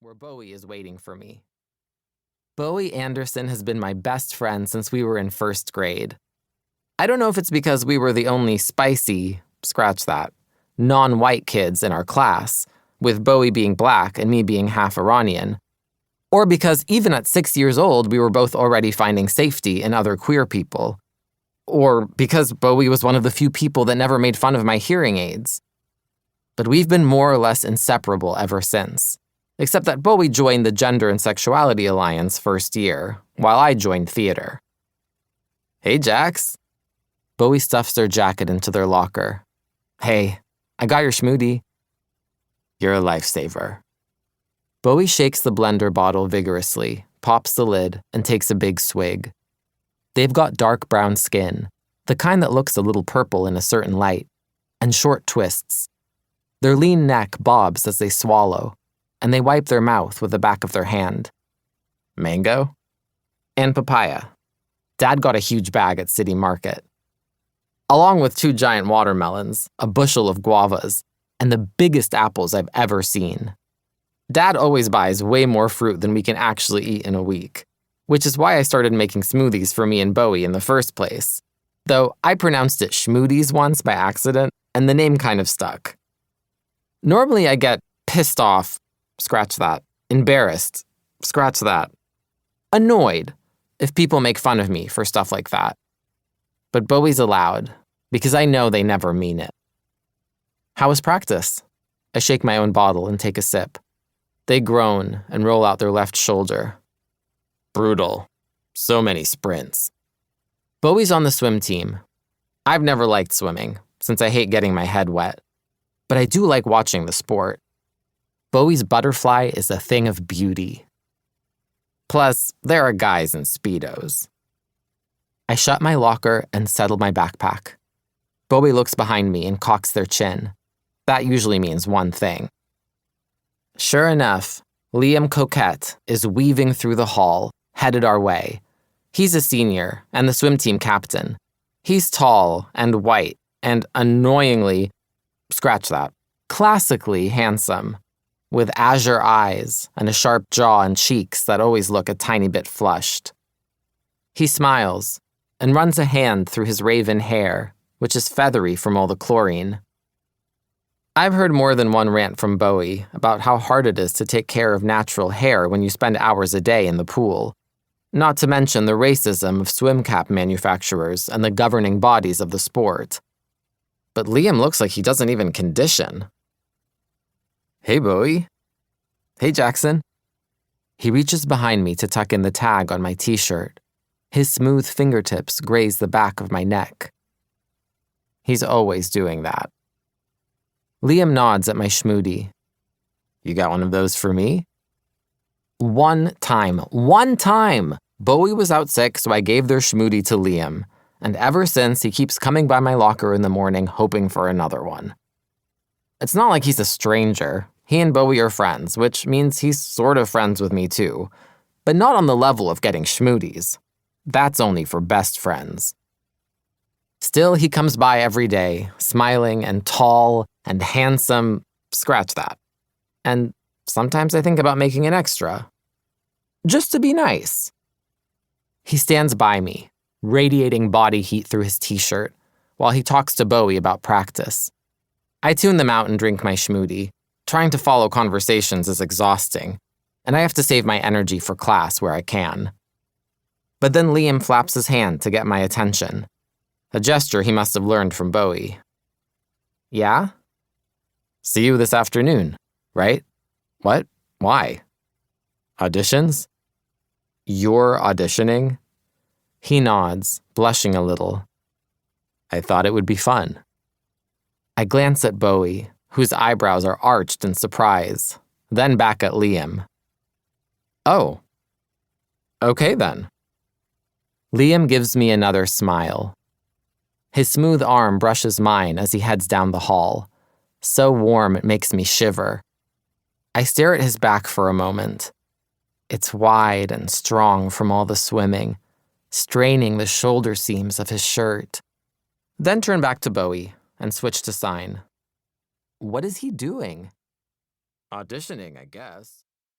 where Bowie is waiting for me. Bowie Anderson has been my best friend since we were in first grade. I don't know if it's because we were the only spicy, scratch that, non-white kids in our class, with Bowie being black and me being half Iranian, or because even at 6 years old we were both already finding safety in other queer people, or because Bowie was one of the few people that never made fun of my hearing aids. But we've been more or less inseparable ever since, except that Bowie joined the Gender and Sexuality Alliance first year, while I joined theater. Hey, Jax. Bowie stuffs their jacket into their locker. Hey, I got your smoothie. You're a lifesaver. Bowie shakes the blender bottle vigorously, pops the lid, and takes a big swig. They've got dark brown skin, the kind that looks a little purple in a certain light, and short twists. Their lean neck bobs as they swallow, and they wipe their mouth with the back of their hand. Mango? And papaya. Dad got a huge bag at City Market. Along with 2 giant watermelons, a bushel of guavas, and the biggest apples I've ever seen. Dad always buys way more fruit than we can actually eat in a week, which is why I started making smoothies for me and Bowie in the first place. Though I pronounced it schmoodies once by accident, and the name kind of stuck. Normally I get pissed off, scratch that, embarrassed, scratch that, annoyed if people make fun of me for stuff like that. But Bowie's allowed, because I know they never mean it. How was practice? I shake my own bottle and take a sip. They groan and roll out their left shoulder. Brutal. So many sprints. Bowie's on the swim team. I've never liked swimming, since I hate getting my head wet. But I do like watching the sport. Bowie's butterfly is a thing of beauty. Plus, there are guys in Speedos. I shut my locker and settle my backpack. Bowie looks behind me and cocks their chin. That usually means one thing. Sure enough, Liam Coquette is weaving through the hall, headed our way. He's a senior and the swim team captain. He's tall and white and annoyingly, scratch that, classically handsome, with azure eyes and a sharp jaw and cheeks that always look a tiny bit flushed. He smiles and runs a hand through his raven hair, which is feathery from all the chlorine. I've heard more than one rant from Bowie about how hard it is to take care of natural hair when you spend hours a day in the pool, not to mention the racism of swim cap manufacturers and the governing bodies of the sport. But Liam looks like he doesn't even condition. Hey, Bowie. Hey, Jackson. He reaches behind me to tuck in the tag on my t-shirt. His smooth fingertips graze the back of my neck. He's always doing that. Liam nods at my schmoodie. You got one of those for me? One time, Bowie was out sick, so I gave their schmoodie to Liam, and ever since he keeps coming by my locker in the morning hoping for another one. It's not like he's a stranger. He and Bowie are friends, which means he's sort of friends with me too, but not on the level of getting schmoodies. That's only for best friends. Still, he comes by every day, smiling and tall and handsome, scratch that. And sometimes I think about making an extra. Just to be nice. He stands by me, radiating body heat through his t-shirt, while he talks to Bowie about practice. I tune them out and drink my schmoodie. Trying to follow conversations is exhausting, and I have to save my energy for class where I can. But then Liam flaps his hand to get my attention, a gesture he must have learned from Bowie. Yeah? See you this afternoon, right? What? Why? Auditions? You're auditioning? He nods, blushing a little. I thought it would be fun. I glance at Bowie, whose eyebrows are arched in surprise, then back at Liam. Oh. Okay then. Liam gives me another smile. His smooth arm brushes mine as he heads down the hall, so warm it makes me shiver. I stare at his back for a moment. It's wide and strong from all the swimming, straining the shoulder seams of his shirt. Then turn back to Bowie and switch to sign. What is he doing? Auditioning, I guess.